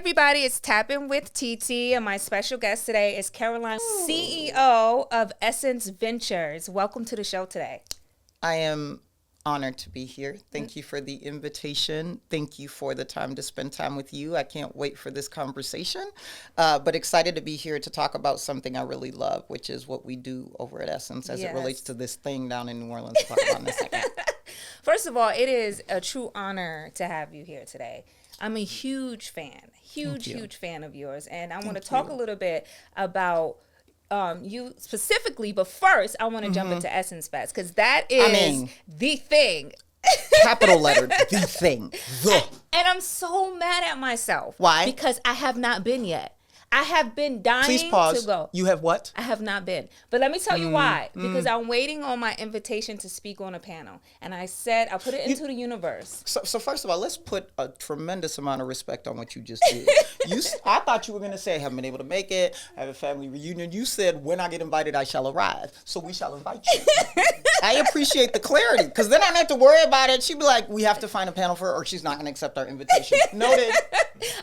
everybody, it's Tapping with TT, and my special guest today is Caroline, CEO of Essence Ventures. Welcome to the show today. I am honored to be here. Thank you for the invitation. Thank you for the time to spend time with you. I can't wait for this conversation, but excited to be here to talk about something I really love, which is what we do over at Essence as it relates to this thing down in New Orleans. We'll talk about in a second. First of all, it is a true honor to have you here today. I'm a huge fan, huge fan of yours. And I want to talk a little bit about you specifically, but first I want to jump into Essence Fest because that is the thing. Capital letter, the thing. And I'm so mad at myself. Why? Because I have not been yet. I have been dying to go. You have what? I have not been. But let me tell you why. Because I'm waiting on my invitation to speak on a panel. And I said, I'll put it into the universe. So first of all, let's put a tremendous amount of respect on what you just did. I thought you were going to say, I haven't been able to make it. I have a family reunion. You said, when I get invited, I shall arrive. So we shall invite you. I appreciate the clarity. Because then I don't have to worry about it. She'd be like, we have to find a panel for her or she's not going to accept our invitation. Noted.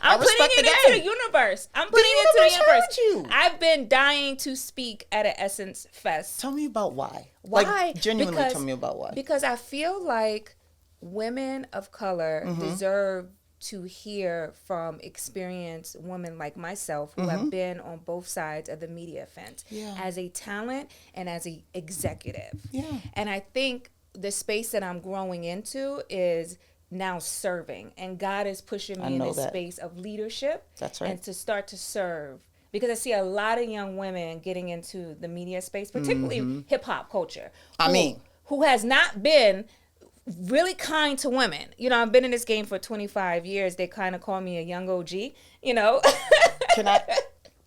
I'm putting it into the universe. I'm putting it into the universe. I've been dying to speak at an Essence Fest. Tell me about why. Why? Like, genuinely tell me about why. Because I feel like women of color deserve to hear from experienced women like myself who have been on both sides of the media fence as a talent and as an executive. Yeah. And I think the space that I'm growing into is now serving, and God is pushing me in this space of leadership. That's right. And to start to serve, because I see a lot of young women getting into the media space, particularly hip hop culture. Who has not been really kind to women. You know, I've been in this game for 25 years. They kind of call me a young OG, you know.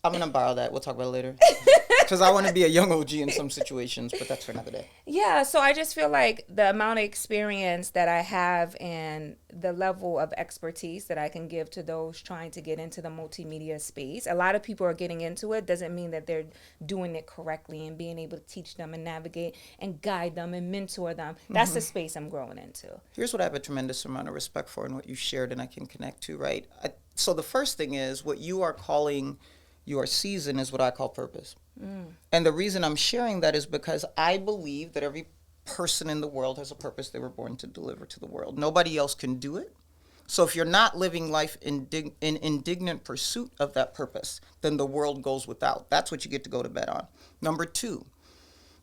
I'm going to borrow that. We'll talk about it later. Because I want to be a young OG in some situations, but that's for another day. Yeah, so I just feel like the amount of experience that I have and the level of expertise that I can give to those trying to get into the multimedia space. A lot of people are getting into it. Doesn't mean that they're doing it correctly, and being able to teach them and navigate and guide them and mentor them. That's the space I'm growing into. Here's what I have a tremendous amount of respect for and what you shared and I can connect to, right? So the first thing is what you are calling your season is what I call purpose. And the reason I'm sharing that is because I believe that every person in the world has a purpose they were born to deliver to the world. Nobody else can do it. So if you're not living life in indignant pursuit of that purpose, then the world goes without. That's what you get to go to bed on. Number two,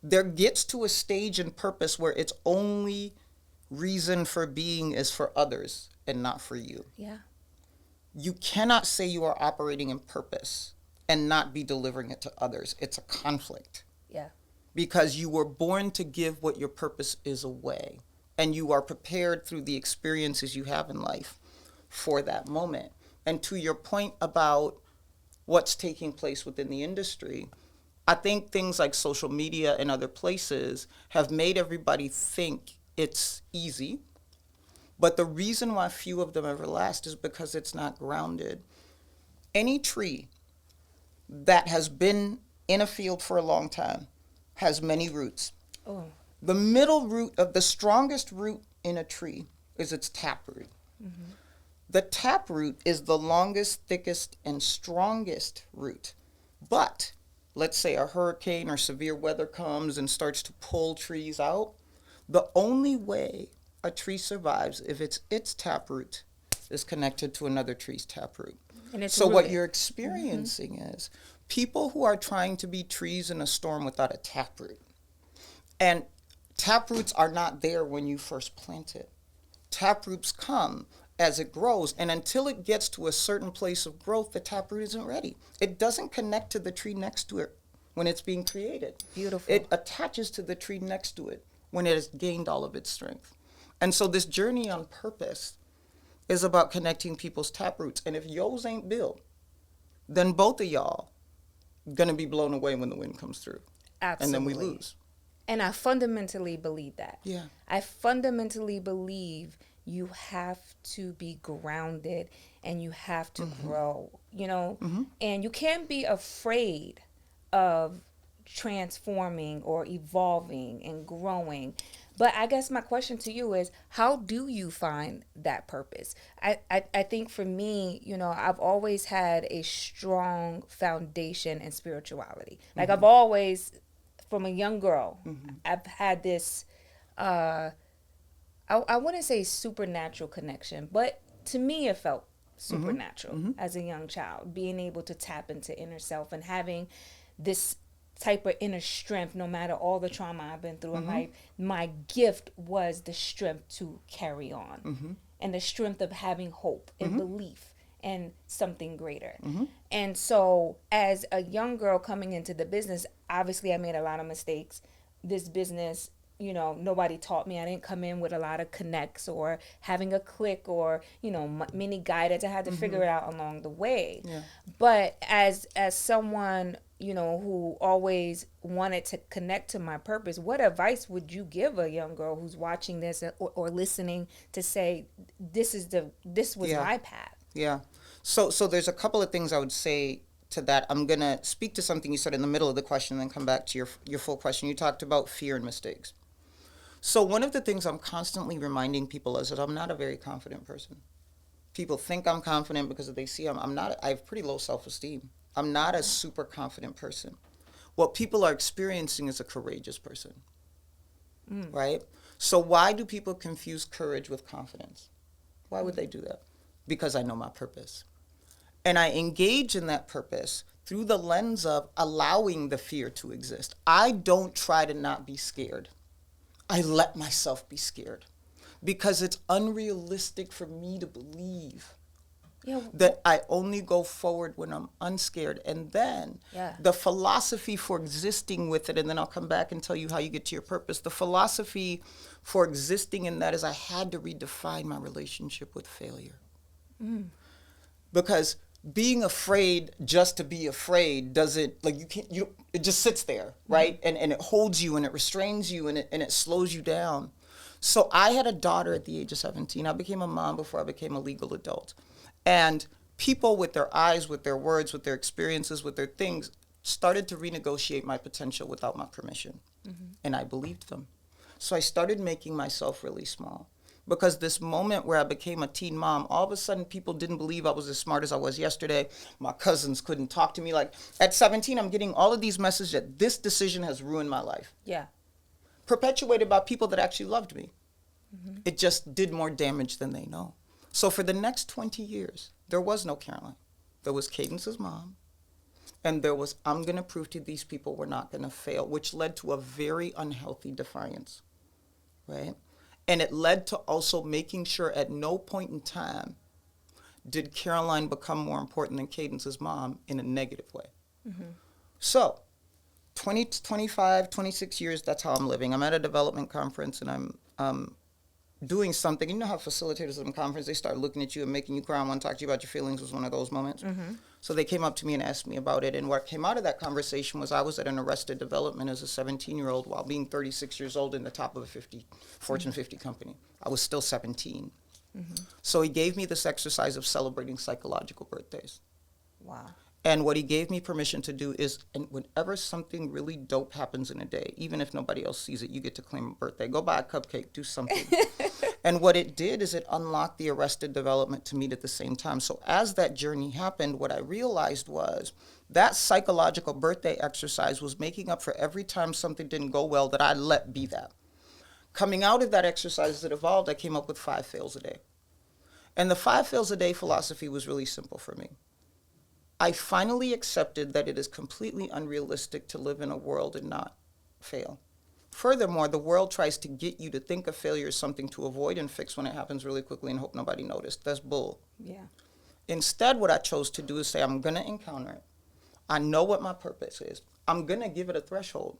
there gets to a stage in purpose where its only reason for being is for others and not for you. Yeah. You cannot say you are operating in purpose and not be delivering it to others. It's a conflict. Yeah. Because you were born to give what your purpose is away. And you are prepared through the experiences you have in life for that moment. And to your point about what's taking place within the industry, I think things like social media and other places have made everybody think it's easy. But the reason why few of them ever last is because it's not grounded. Any tree that has been in a field for a long time has many roots. Oh. The middle root of the strongest root in a tree is its taproot. The taproot is the longest, thickest, and strongest root. But let's say a hurricane or severe weather comes and starts to pull trees out. The only way a tree survives if its taproot is connected to another tree's taproot. So what you're experiencing is people who are trying to be trees in a storm without a taproot. And taproots are not there when you first plant it. Taproots come as it grows, and until it gets to a certain place of growth, the taproot isn't ready. It doesn't connect to the tree next to it when it's being created. Beautiful. It attaches to the tree next to it when it has gained all of its strength. And so this journey on purpose is about connecting people's taproots. And if yours ain't built, then both of y'all gonna be blown away when the wind comes through. Absolutely. And then we lose. And I fundamentally believe that. Yeah. I fundamentally believe you have to be grounded and you have to grow, you know, and you can't be afraid of transforming or evolving and growing. But I guess my question to you is, how do you find that purpose? I think for me, you know, I've always had a strong foundation in spirituality. Like I've always, from a young girl, I've had this, I wouldn't say supernatural connection, but to me it felt supernatural as a young child, being able to tap into inner self and having this type of inner strength no matter all the trauma I've been through in life. My gift was the strength to carry on and the strength of having hope and belief and something greater. And so as a young girl coming into the business, obviously I made a lot of mistakes. This business, you know, nobody taught me. I didn't come in with a lot of connects or having a click or, you know, many guidance. I had to figure it out along the way. Yeah. But as someone, you know, who always wanted to connect to my purpose, what advice would you give a young girl who's watching this or listening to say, this was my path? Yeah. So there's a couple of things I would say to that. I'm going to speak to something you said in the middle of the question and then come back to your full question. You talked about fear and mistakes. So one of the things I'm constantly reminding people is that I'm not a very confident person. People think I'm confident because they see I'm not. I have pretty low self-esteem. I'm not a super confident person. What people are experiencing is a courageous person, right? So why do people confuse courage with confidence? Why would they do that? Because I know my purpose. And I engage in that purpose through the lens of allowing the fear to exist. I don't try to not be scared. I let myself be scared because it's unrealistic for me to believe that I only go forward when I'm unscared. And then the philosophy for existing with it, and then I'll come back and tell you how you get to your purpose. The philosophy for existing in that is I had to redefine my relationship with failure. Because being afraid just to be afraid doesn't, like, it just sits there, right? And it holds you and it restrains you and it slows you down. So I had a daughter at the age of 17. I became a mom before I became a legal adult. And people with their eyes, with their words, with their experiences, with their things, started to renegotiate my potential without my permission. And I believed them. So I started making myself really small. Because this moment where I became a teen mom, all of a sudden people didn't believe I was as smart as I was yesterday. My cousins couldn't talk to me. Like at 17, I'm getting all of these messages that this decision has ruined my life. Yeah. Perpetuated by people that actually loved me. It just did more damage than they know. So for the next 20 years, there was no Caroline. There was Cadence's mom. And there was, I'm going to prove to these people we're not going to fail, which led to a very unhealthy defiance, right? And it led to also making sure at no point in time did Caroline become more important than Cadence's mom in a negative way. So 20, 25, 26 years, that's how I'm living. I'm at a development conference and I'm doing something. You know how facilitators of a conference, they start looking at you and making you cry and want to talk to you about your feelings was one of those moments. So they came up to me and asked me about it. And what came out of that conversation was I was at an Arrested Development as a 17-year-old while being 36 years old in the top of a Fortune 50 company. I was still 17. So he gave me this exercise of celebrating psychological birthdays. Wow. And what he gave me permission to do is, and whenever something really dope happens in a day, even if nobody else sees it, you get to claim a birthday. Go buy a cupcake, do something. And what it did is it unlocked the Arrested Development to meet at the same time. So as that journey happened, what I realized was that psychological birthday exercise was making up for every time something didn't go well that I let be that. Coming out of that exercise as it evolved, I came up with 5 fails a day. And the 5 fails a day philosophy was really simple for me. I finally accepted that it is completely unrealistic to live in a world and not fail. Furthermore, the world tries to get you to think of failure as something to avoid and fix when it happens really quickly and hope nobody noticed. That's bull. Yeah. Instead, what I chose to do is say, I'm going to encounter it. I know what my purpose is. I'm going to give it a threshold.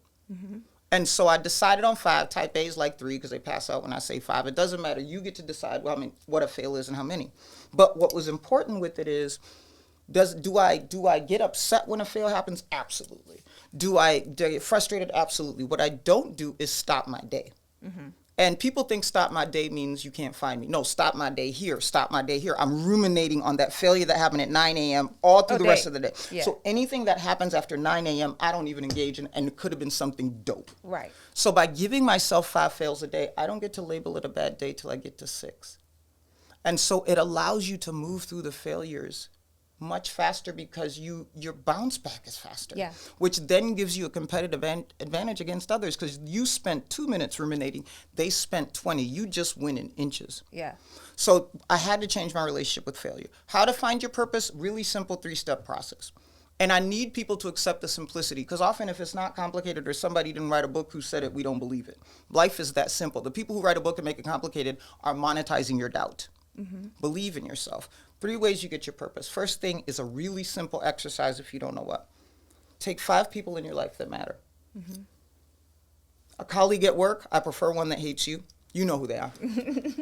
And so I decided on 5. Type A's like 3 because they pass out when I say 5. It doesn't matter. You get to decide what a fail is and how many. But what was important with it is, do I get upset when a fail happens? Absolutely. Do I get frustrated? Absolutely. What I don't do is stop my day. And people think stop my day means you can't find me. No, stop my day here, stop my day here. I'm ruminating on that failure that happened at 9 a.m. all through the rest of the day. Yeah. So anything that happens after 9 a.m., I don't even engage in, and it could have been something dope. Right. So by giving myself 5 fails a day, I don't get to label it a bad day till I get to 6. And so it allows you to move through the failures much faster because your bounce back is faster. Yeah. Which then gives you a competitive advantage against others because you spent 2 minutes ruminating, they spent 20. You just win in inches. Yeah. So I had to change my relationship with failure. How to find your purpose? Really simple 3-step process. And I need people to accept the simplicity because often if it's not complicated or somebody didn't write a book who said it, we don't believe it. Life is that simple. The people who write a book and make it complicated are monetizing your doubt. Mm-hmm. Believe in yourself. 3 ways you get your purpose. First thing is a really simple exercise if you don't know what. Take 5 people in your life that matter. Mm-hmm. A colleague at work, I prefer one that hates you. You know who they are.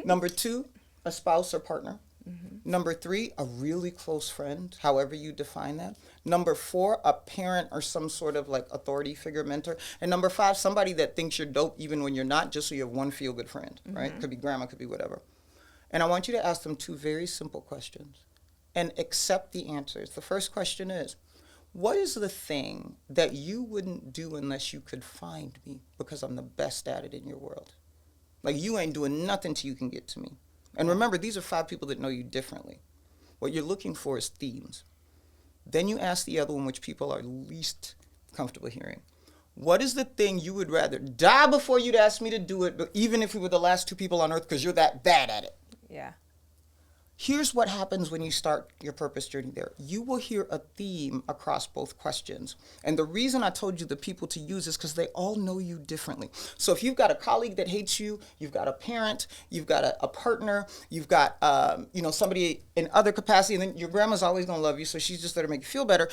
Number 2, a spouse or partner. Mm-hmm. Number 3, a really close friend, however you define that. Number 4, a parent or some sort of like authority figure, mentor. And number 5, somebody that thinks you're dope even when you're not, just so you have one feel-good friend, mm-hmm. right? Could be grandma, could be whatever. And I want you to ask them 2 very simple questions and accept the answers. The first question is, what is the thing that you wouldn't do unless you could find me because I'm the best at it in your world? Like you ain't doing nothing till you can get to me. And remember, these are 5 people that know you differently. What you're looking for is themes. Then you ask the other one, which people are least comfortable hearing. What is the thing you would rather die before you'd ask me to do it, but even if we were the last 2 people on earth because you're that bad at it? Yeah. Here's what happens when you start your purpose journey there. You will hear a theme across both questions. And the reason I told you the people to use is because they all know you differently. So if you've got a colleague that hates you, you've got a parent, you've got a partner, you've got somebody in other capacity, and then your grandma's always going to love you, so she's just there to make you feel better.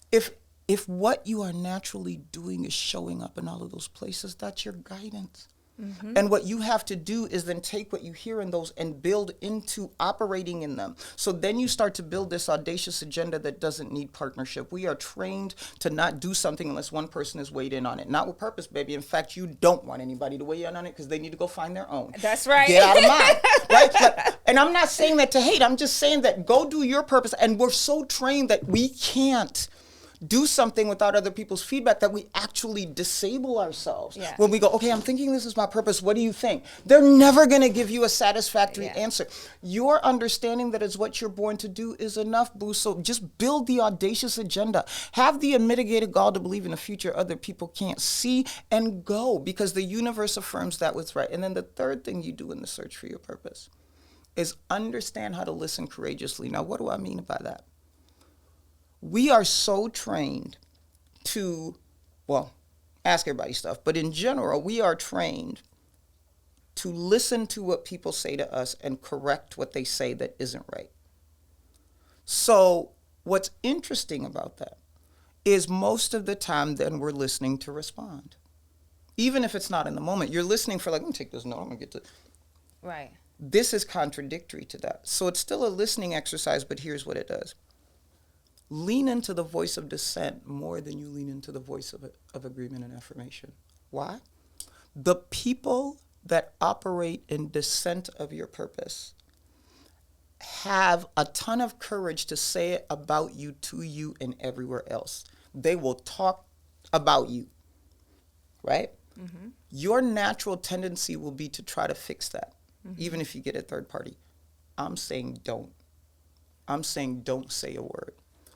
If what you are naturally doing is showing up in all of those places, that's your guidance. Mm-hmm. And what you have to do is then take what you hear in those and build into operating in them. So then you start to build this audacious agenda that doesn't need partnership. We are trained to not do something unless one person is weighed in on it. Not with purpose, baby. In fact, you don't want anybody to weigh in on it because they need to go find their own. That's right. Get out of mine. Right? And I'm not saying that to hate. I'm just saying that go do your purpose. And we're so trained that we can't do something without other people's feedback that we actually disable ourselves. Yeah. When we go, okay, I'm thinking this is my purpose. What do you think? They're never going to give you a satisfactory answer. Your understanding that it's what you're born to do is enough, boo. So just build the audacious agenda. Have the unmitigated gall to believe in a future other people can't see and go because the universe affirms that what's right. And then the third thing you do in the search for your purpose is understand how to listen courageously. Now, what do I mean by that? We are so trained to, ask everybody stuff, but in general, we are trained to listen to what people say to us and correct what they say that isn't right. So what's interesting about that is most of the time then we're listening to respond. Even if it's not in the moment, you're listening for like, I'm going to take this note, I'm going to get to. Right. This is contradictory to that. So it's still a listening exercise, but here's what it does. Lean into the voice of dissent more than you lean into the voice of agreement and affirmation. Why? The people that operate in dissent of your purpose have a ton of courage to say it about you, to you, and everywhere else. They will talk about you, right? Mm-hmm. Your natural tendency will be to try to fix that, even if you get a third party. I'm saying don't. I'm saying don't say a word.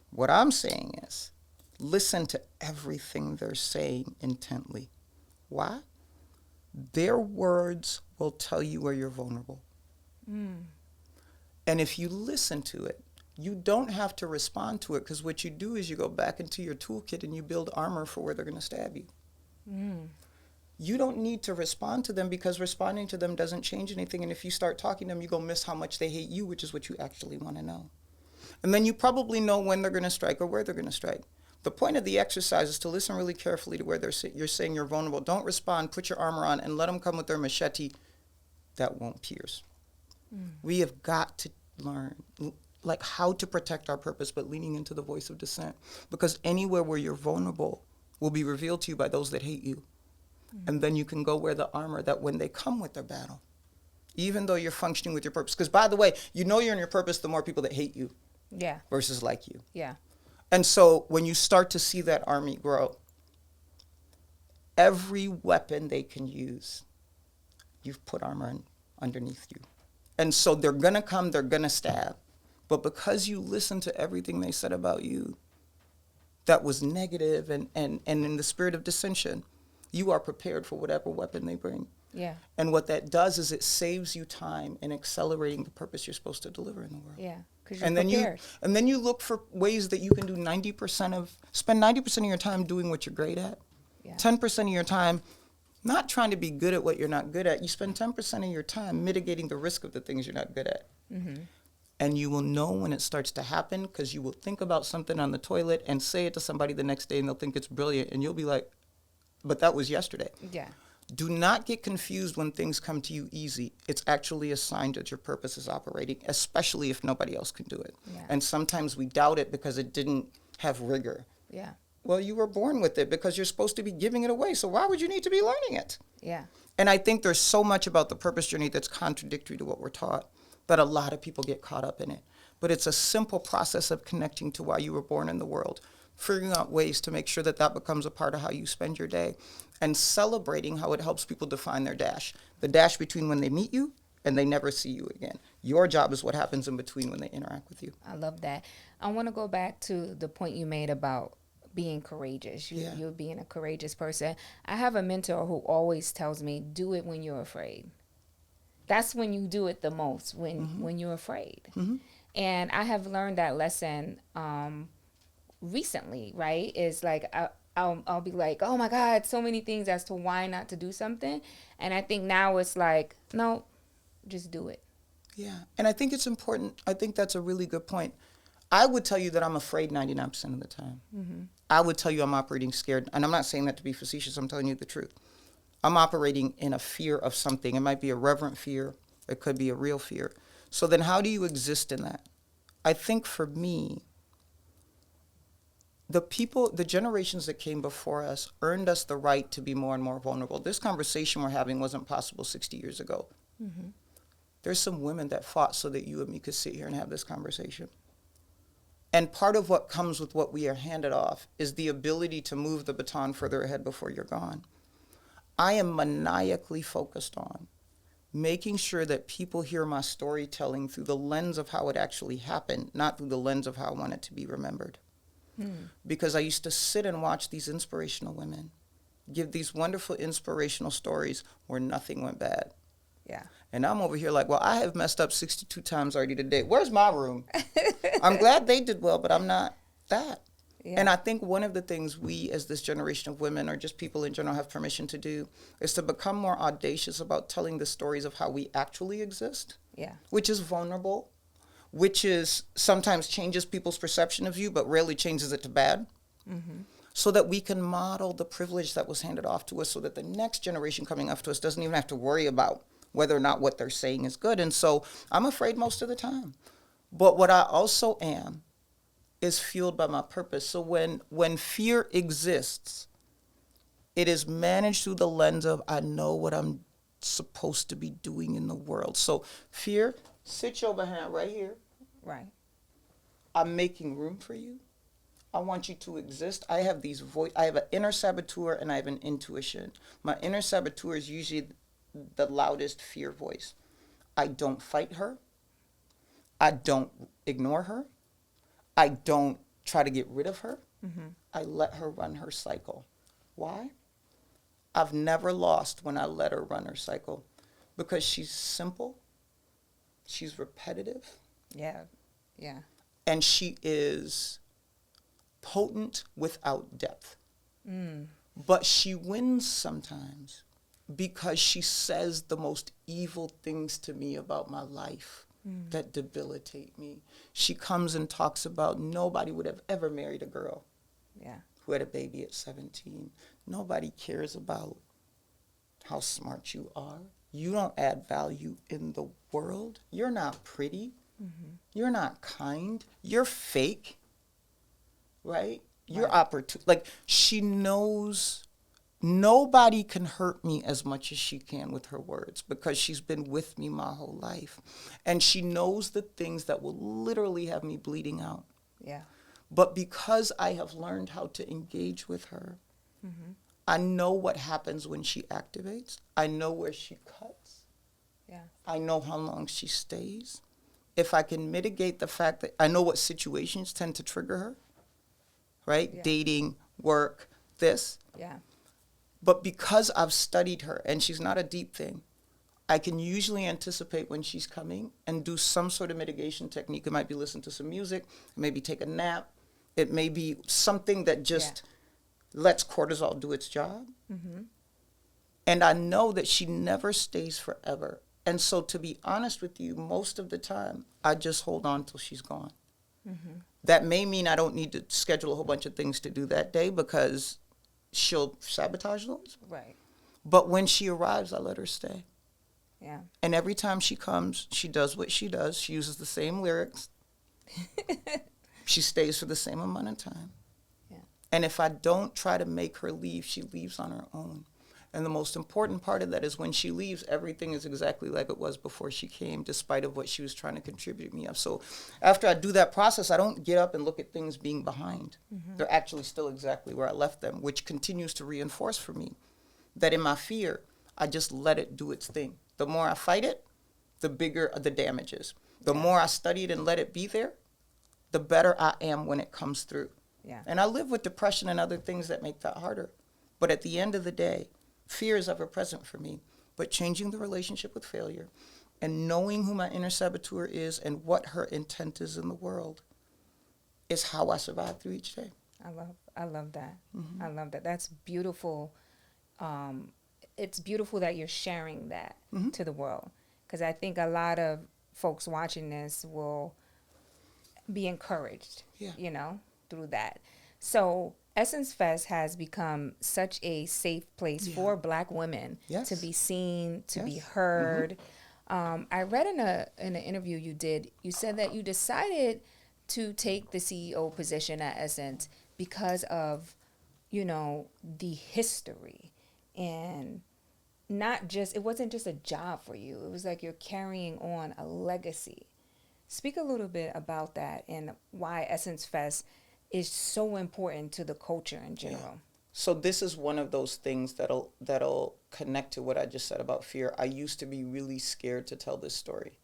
What I'm saying is, listen to everything they're saying intently. Why? Their words will tell you where you're vulnerable. Mm. And if you listen to it, you don't have to respond to it because what you do is you go back into your toolkit and you build armor for where they're going to stab you. Mm. You don't need to respond to them because responding to them doesn't change anything. And if you start talking to them, you're going to miss how much they hate you, which is what you actually want to know. And then you probably know when they're going to strike or where they're going to strike. The point of the exercise is to listen really carefully to where you're saying you're vulnerable. Don't respond, put your armor on, and let them come with their machete that won't pierce. Mm. We have got to learn like how to protect our purpose, but leaning into the voice of dissent. Because anywhere where you're vulnerable will be revealed to you by those that hate you. And then you can go wear the armor that when they come with their battle, even though you're functioning with your purpose. Because, by the way, you know you're in your purpose the more people that hate you versus like you. Yeah. And so when you start to see that army grow, every weapon they can use, you've put armor underneath you. And so they're going to come, they're going to stab. But because you listen to everything they said about you that was negative and in the spirit of dissension, you are prepared for whatever weapon they bring. Yeah. And what that does is it saves you time in accelerating the purpose you're supposed to deliver in the world. Yeah. Because you're And prepared. then you look for ways that you can do spend 90% of your time doing what you're great at. Yeah. 10% of your time not trying to be good at what you're not good at. You spend 10% of your time mitigating the risk of the things you're not good at. Mm-hmm. And you will know when it starts to happen because you will think about something on the toilet and say it to somebody the next day and they'll think it's brilliant. And you'll be like, but that was yesterday. Yeah. Do not get confused when things come to you easy. It's actually a sign that your purpose is operating, especially if nobody else can do it. Yeah. And sometimes we doubt it because it didn't have rigor. Yeah. Well, you were born with it because you're supposed to be giving it away. So why would you need to be learning it? Yeah. And I think there's so much about the purpose journey that's contradictory to what we're taught that a lot of people get caught up in it. But it's a simple process of connecting to why you were born in the world, figuring out ways to make sure that that becomes a part of how you spend your day, and celebrating how it helps people define their dash. The dash between when they meet you and they never see you again. Your job is what happens in between when they interact with you. I love that. I want to go back to the point you made about being courageous. You're being a courageous person. I have a mentor who always tells me, do it when you're afraid. That's when you do it the most, when you're afraid. Mm-hmm. And I have learned that lesson recently, right? Is like I'll be like, oh my God, so many things as to why not to do something. And I think now it's like, no, just do it. Yeah. And I think it's important. I think that's a really good point. I would tell you that I'm afraid 99% of the time. Mm-hmm. I would tell you I'm operating scared. And I'm not saying that to be facetious. I'm telling you the truth. I'm operating in a fear of something. It might be a reverent fear. It could be a real fear. So then how do you exist in that? I think for me, the generations that came before us earned us the right to be more and more vulnerable. This conversation we're having wasn't possible 60 years ago. Mm-hmm. There's some women that fought so that you and me could sit here and have this conversation. And part of what comes with what we are handed off is the ability to move the baton further ahead before you're gone. I am maniacally focused on making sure that people hear my storytelling through the lens of how it actually happened, not through the lens of how I want it to be remembered. Because I used to sit and watch these inspirational women give these wonderful inspirational stories where nothing went bad. Yeah. And I'm over here like, well, I have messed up 62 times already today. Where's my room? I'm glad they did well, but I'm not that. Yeah. And I think one of the things we as this generation of women or just people in general have permission to do is to become more audacious about telling the stories of how we actually exist. Yeah. Which is vulnerable, which is sometimes changes people's perception of you, but rarely changes it to bad. Mm-hmm. So that we can model the privilege that was handed off to us so that the next generation coming after us doesn't even have to worry about whether or not what they're saying is good. And so I'm afraid most of the time. But what I also am is fueled by my purpose. So when fear exists, it is managed through the lens of I know what I'm supposed to be doing in the world. So fear, sit your behind right here. Right. I'm making room for you. I want you to exist. I have I have an inner saboteur and I have an intuition. My inner saboteur is usually the loudest fear voice. I don't fight her. I don't ignore her. I don't try to get rid of her. Mm-hmm. I let her run her cycle. Why? I've never lost when I let her run her cycle because she's simple. She's repetitive. Yeah. Yeah. And she is potent without depth. But she wins sometimes because she says the most evil things to me about my life that debilitate me. She comes and talks about nobody would have ever married a girl who had a baby at 17. Nobody cares about how smart you are. You don't add value in the world. You're not pretty. Mm-hmm. You're not kind. You're fake. Right? You're opportune. Like, she knows nobody can hurt me as much as she can with her words, because she's been with me my whole life. And she knows the things that will literally have me bleeding out. Yeah. But because I have learned how to engage with her, I know what happens when she activates. I know where she cuts. Yeah. I know how long she stays. If I can mitigate the fact that I know what situations tend to trigger her, right? Yeah. Dating, work, this. Yeah. But because I've studied her, and she's not a deep thing, I can usually anticipate when she's coming and do some sort of mitigation technique. It might be listen to some music, maybe take a nap. It may be something that just lets cortisol do its job. And I know that she never stays forever. And so, to be honest with you, most of the time, I just hold on till she's gone. That may mean I don't need to schedule a whole bunch of things to do that day, because she'll sabotage those. Right. But when she arrives, I let her stay. Yeah. And every time she comes, she does what she does. She uses the same lyrics. She stays for the same amount of time. Yeah. And if I don't try to make her leave, she leaves on her own. And the most important part of that is when she leaves, everything is exactly like it was before she came, despite of what she was trying to contribute me of. So after I do that process, I don't get up and look at things being behind. They're actually still exactly where I left them, which continues to reinforce for me that in my fear, I just let it do its thing. The more I fight it, the bigger the damage is. The more I study it and let it be there, the better I am when it comes through. Yeah. And I live with depression and other things that make that harder. But at the end of the day, fear is ever present for me. But changing the relationship with failure and knowing who my inner saboteur is and what her intent is in the world is how I survive through each day. I love that. I love that. That's beautiful. It's beautiful that you're sharing that to the world, because I think a lot of folks watching this will be encouraged, you know, through that. So Essence Fest has become such a safe place for Black women to be seen, to be heard. I read in an interview you did, you said that you decided to take the CEO position at Essence because of, you know, the history, and not just, it wasn't just a job for you. It was like you're carrying on a legacy. Speak a little bit about that and why Essence Fest is so important to the culture in general. So this is one of those things that'll connect to what I just said about fear. I used to be really scared to tell this story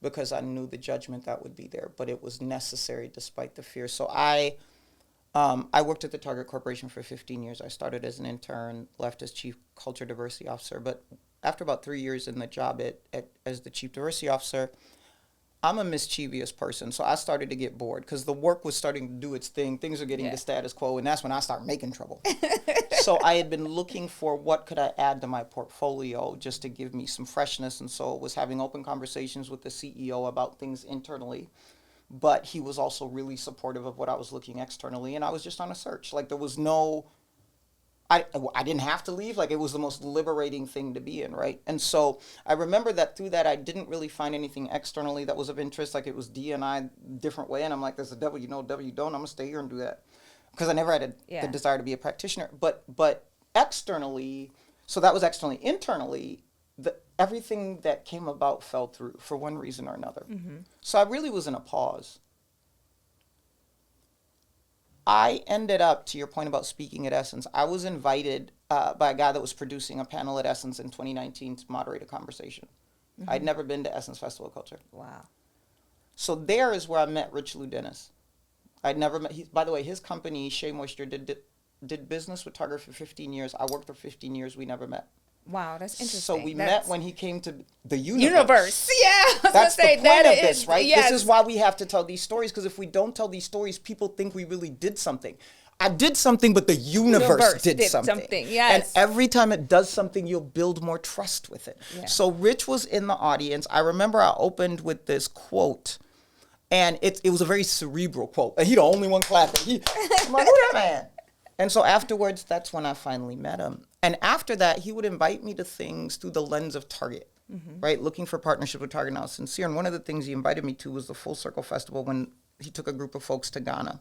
because I knew the judgment that would be there, but it was necessary despite the fear. So I worked at the Target Corporation for 15 years. I started as an intern, left as Chief Culture Diversity Officer. But after about 3 years in the job as the Chief Diversity Officer, I'm a mischievous person. So I started to get bored because the work was starting to do its thing. Things are getting to status quo, and that's when I start making trouble. So I had been looking for what could I add to my portfolio just to give me some freshness. And so I was having open conversations with the CEO about things internally. But he was also really supportive of what I was looking externally, and I was just on a search. Like, there was no, I didn't have to leave. Like, it was the most liberating thing to be in, right? And so I remember that through that, I didn't really find anything externally that was of interest. Like, it was D&I different way, and I'm like, there's a devil you know, devil you don't. I'm gonna stay here and do that, because I never had the desire to be a practitioner. But externally, so that was externally. Internally, everything that came about fell through for one reason or another. So I really was in a pause. I ended up, to your point about speaking at Essence, I was invited by a guy that was producing a panel at Essence in 2019 to moderate a conversation. I'd never been to Essence Festival of Culture. Wow. So there is where I met Rich Lou Dennis. I'd never met, by the way, his company, Shea Moisture, did business with Target for 15 years. I worked for 15 years. We never met. Wow, that's interesting. So we met when he came to the universe. Yeah, I was that's gonna say, the point that of this, right? Yes. This is why we have to tell these stories, because if we don't tell these stories, people think we really did something. I did something, but the universe did something. Yes. And every time it does something, you'll build more trust with it. Yeah. So Rich was in the audience. I remember I opened with this quote, and it was a very cerebral quote. And he the only one clapping. I'm like, who that man? And so afterwards, that's when I finally met him. And after that, he would invite me to things through the lens of Target, right? Looking for partnership with Target. Now, sincere. And one of the things he invited me to was the Full Circle Festival when he took a group of folks to Ghana.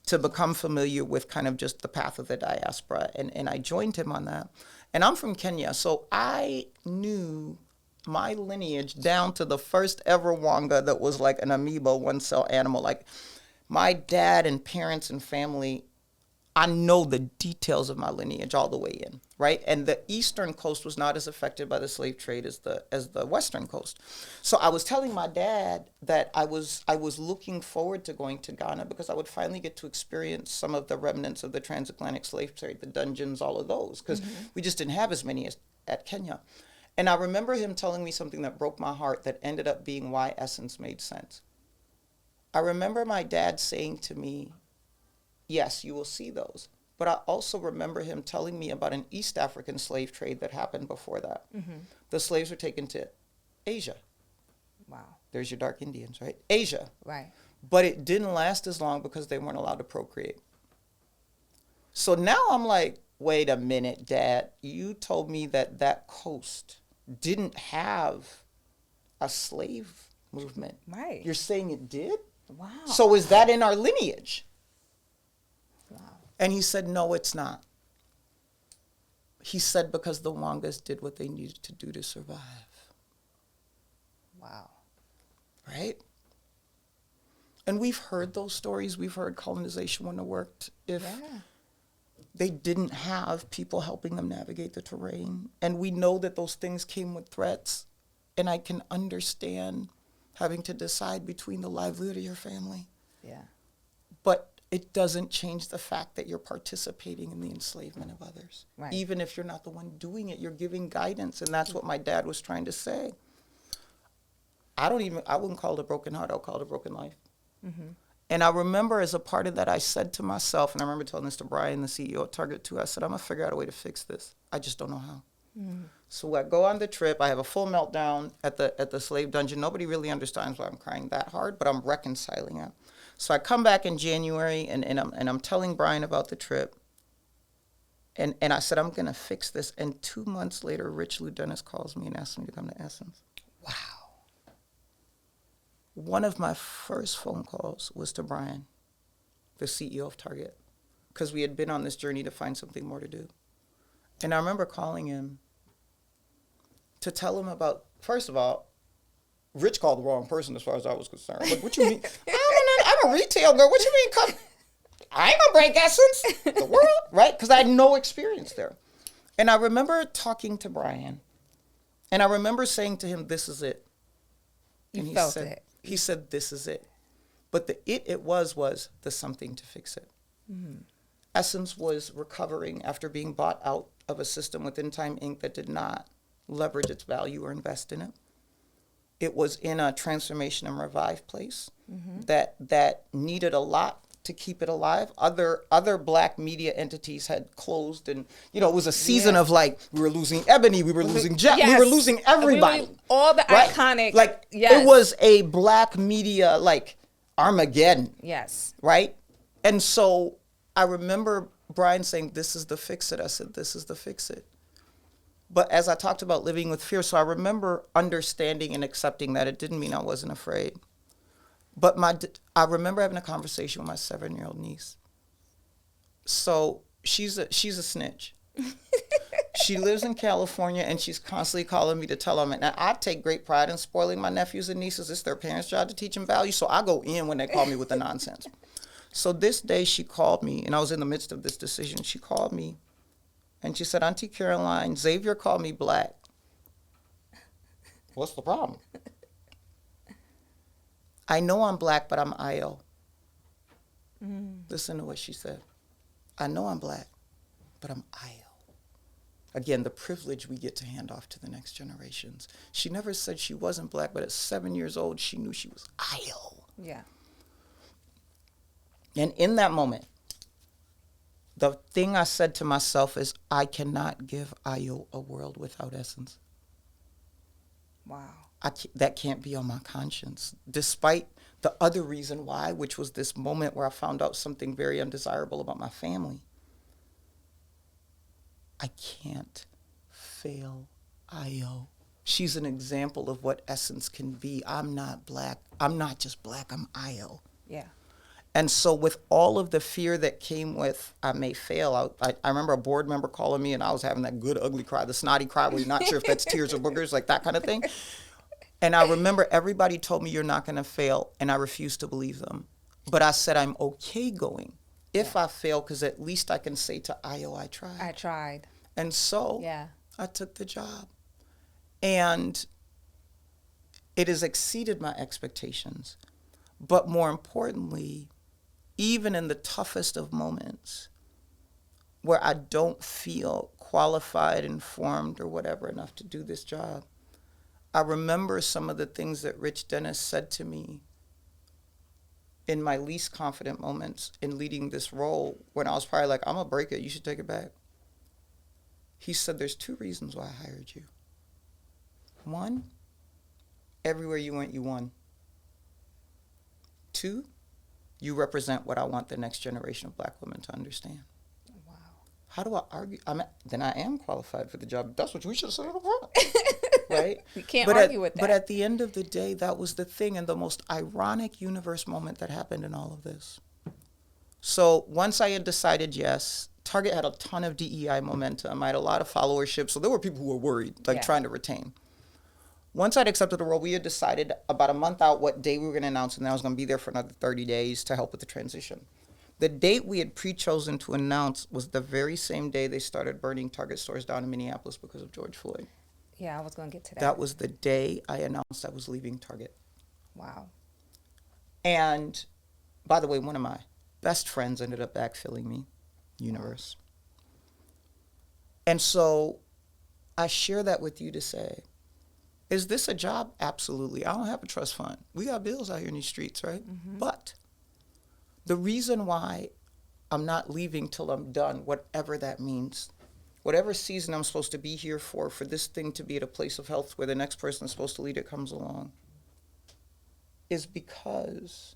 to become familiar with kind of just the path of the diaspora. And I joined him on that. And I'm from Kenya, so I knew my lineage down to the first ever Wanga that was like an amoeba, one cell animal. Like my dad and parents and family, I know the details of my lineage all the way in, right? And the eastern coast was not as affected by the slave trade as the western coast. So I was telling my dad that I was looking forward to going to Ghana because I would finally get to experience some of the remnants of the transatlantic slave trade, the dungeons, all of those, because we just didn't have as many as at Kenya. And I remember him telling me something that broke my heart that ended up being why Essence made sense. I remember my dad saying to me, yes, you will see those. But I also remember him telling me about an East African slave trade that happened before that. The slaves were taken to Asia. Wow. There's your dark Indians, right? Asia. Right. But it didn't last as long because they weren't allowed to procreate. So now I'm like, wait a minute, Dad. You told me that that coast didn't have a slave movement. Right. You're saying it did? Wow. So is that in our lineage? Wow. And he said, no, it's not. He said, because the Wangas did what they needed to do to survive. Wow. Right? And we've heard those stories. We've heard colonization wouldn't have worked if they didn't have people helping them navigate the terrain. And we know that those things came with threats. And I can understand having to decide between the livelihood of your family. Yeah. But it doesn't change the fact that you're participating in the enslavement of others. Right. Even if you're not the one doing it, you're giving guidance. And that's what my dad was trying to say. I wouldn't call it a broken heart. I'll call it a broken life. And I remember as a part of that, I said to myself, and I remember telling this to Brian, the CEO at Target too, I said, I'm going to figure out a way to fix this. I just don't know how. So I go on the trip. I have a full meltdown at the slave dungeon. Nobody really understands why I'm crying that hard, but I'm reconciling it. So I come back in January, and I'm telling Brian about the trip. And I said, I'm going to fix this. And 2 months later, Rich Lou Dennis calls me and asks me to come to Essence. Wow. One of my first phone calls was to Brian, the CEO of Target, because we had been on this journey to find something more to do. And I remember calling him to tell him about, first of all, Rich called the wrong person as far as I was concerned. Like, what you mean? I'm a retail girl. What you mean? I ain't gonna break Essence. The world, right? Because I had no experience there. And I remember talking to Brian, and I remember saying to him, this is it. And he felt it. He said, this is it. But the it was the something to fix it. Essence was recovering after being bought out of a system within Time Inc. that did not leverage its value or invest in it. It was in a transformation and revive place that needed a lot to keep it alive. Other black media entities had closed, and it was a season of like, we were losing Ebony, we were losing Jet, we were losing everybody. All the right? iconic, it was a black media like Armageddon. Yes. Right? And so I remember Brian saying, this is the fix it. I said, this is the fix it. But as I talked about living with fear, so I remember understanding and accepting that it didn't mean I wasn't afraid. But I remember having a conversation with my 7-year-old niece. So she's a snitch. She lives in California, and she's constantly calling me to tell them. And I take great pride in spoiling my nephews and nieces. It's their parents' job to teach them value. So I go in when they call me with the nonsense. So this day she called me, and I was in the midst of this decision. She called me, and she said, Auntie Caroline, Xavier called me black. What's the problem? I know I'm black, but I'm IO. Listen to what she said. I know I'm black, but I'm IO. Again, the privilege we get to hand off to the next generations. She never said she wasn't black, but at 7 years old, she knew she was IO. Yeah. And in that moment, the thing I said to myself is, I cannot give IO a world without Essence. Wow. That can't be on my conscience, despite the other reason why, which was this moment where I found out something very undesirable about my family. I can't fail IO. She's an example of what Essence can be. I'm not black. I'm not just black. I'm IO. Yeah. And so with all of the fear that came with, I may fail, I remember a board member calling me and I was having that good, ugly cry, the snotty cry where you're not sure if that's tears or boogers, like that kind of thing. And I remember everybody told me you're not going to fail, and I refused to believe them. But I said I'm okay going if I fail, because at least I can say to IO, I tried. I tried. And so I took the job. And it has exceeded my expectations. But more importantly, even in the toughest of moments where I don't feel qualified, informed, or whatever enough to do this job, I remember some of the things that Rich Dennis said to me in my least confident moments in leading this role, when I was probably like, I'm going to break it, you should take it back. He said, there's 2 reasons why I hired you. 1, everywhere you went, you won. 2, you represent what I want the next generation of Black women to understand. Wow. How do I argue? Then I am qualified for the job. That's what we should have said up front. Right? You can't argue with that. But at the end of the day, that was the thing, and the most ironic universe moment that happened in all of this. So once I had decided yes, Target had a ton of DEI momentum. I had a lot of followership, so there were people who were worried, trying to retain. Once I'd accepted the role, we had decided about a month out what day we were going to announce, and then I was going to be there for another 30 days to help with the transition. The date we had pre-chosen to announce was the very same day they started burning Target stores down in Minneapolis because of George Floyd. Yeah, I was going to get to that. That was the day I announced I was leaving Target. Wow. And by the way, one of my best friends ended up backfilling me, Universe. And so I share that with you to say, is this a job? Absolutely. I don't have a trust fund. We got bills out here in these streets, right? Mm-hmm. But the reason why I'm not leaving till I'm done, whatever that means, whatever season I'm supposed to be here for this thing to be at a place of health where the next person is supposed to lead it comes along, is because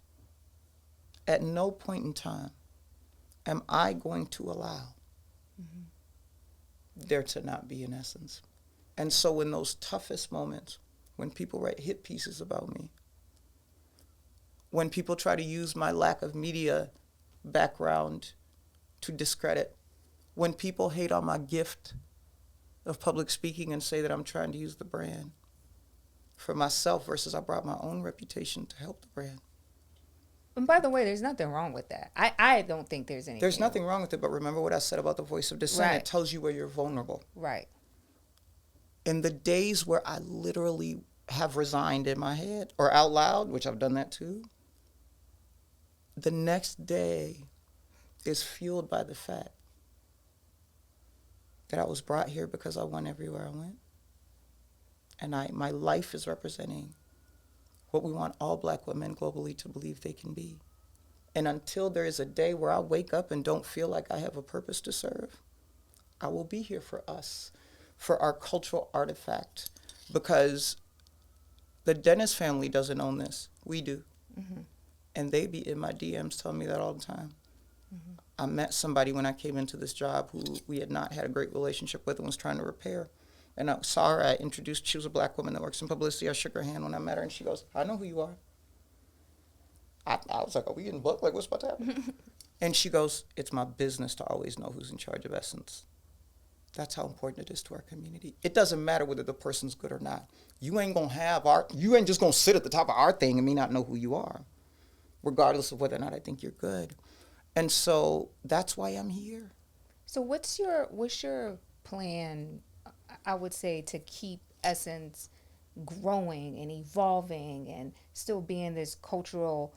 at no point in time am I going to allow there to not be an essence. And so in those toughest moments, when people write hit pieces about me, when people try to use my lack of media background to discredit, when people hate on my gift of public speaking and say that I'm trying to use the brand for myself versus I brought my own reputation to help the brand. And by the way, there's nothing wrong with that. I don't think there's anything. There's nothing wrong with it, but remember what I said about the voice of dissent. Right. It tells you where you're vulnerable. Right. In the days where I literally have resigned in my head or out loud, which I've done that too, the next day is fueled by the fact that I was brought here because I won everywhere I went. And my life is representing what we want all Black women globally to believe they can be. And until there is a day where I wake up and don't feel like I have a purpose to serve, I will be here for us, for our cultural artifact, because the Dennis family doesn't own this. We do. Mm-hmm. And they be in my DMs telling me that all the time. Mm-hmm. I met somebody when I came into this job who we had not had a great relationship with and was trying to repair. And I saw her, I introduced, she was a Black woman that works in publicity. I shook her hand when I met her, and she goes, I know who you are. I was like, are we getting booked? Like, what's about to happen? And she goes, it's my business to always know who's in charge of Essence. That's how important it is to our community. It doesn't matter whether the person's good or not. You ain't just gonna sit at the top of our thing and me not know who you are, regardless of whether or not I think you're good. And so that's why I'm here. So what's your plan, I would say, to keep Essence growing and evolving and still being this cultural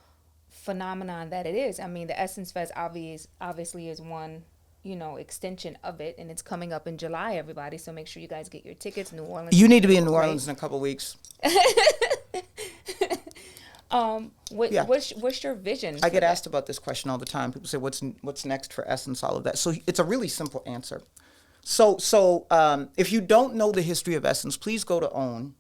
phenomenon that it is? I mean, the Essence Fest obviously is one, extension of it, and it's coming up in July, everybody. So make sure you guys get your tickets. New Orleans. You need to be in New Orleans in a couple weeks. What's your vision? I get asked about this question all the time. People say, "What's next for Essence?" All of that. So it's a really simple answer. So if you don't know the history of Essence, please go to OWN,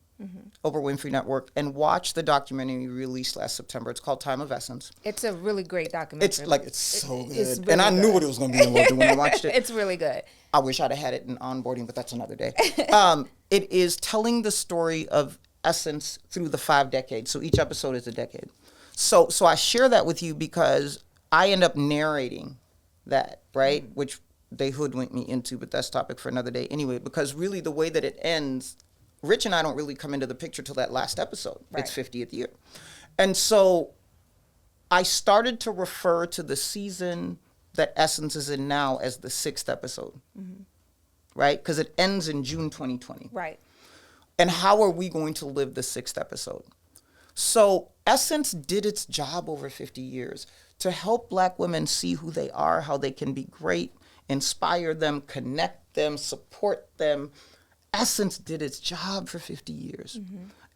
Oprah Winfrey Network, and watch the documentary we released last September. It's called Time of Essence. It's a really great documentary. It's so good. It's really and I good. knew what it was going to be when I watched it. It's really good. I wish I'd have had it in onboarding, but that's another day. It is telling the story of Essence through the 5 decades. So each episode is a decade. So I share that with you because I end up narrating that, right? Which they hoodwinked me into, but that's topic for another day anyway, because really the way that it ends, Rich and I don't really come into the picture till that last episode. Right. It's 50th year. And so I started to refer to the season that Essence is in now as the 6th episode, right? Because it ends in June 2020. Right. And how are we going to live the 6th episode? So Essence did its job over 50 years to help Black women see who they are, how they can be great, inspire them, connect them, support them. Essence did its job for 50 years.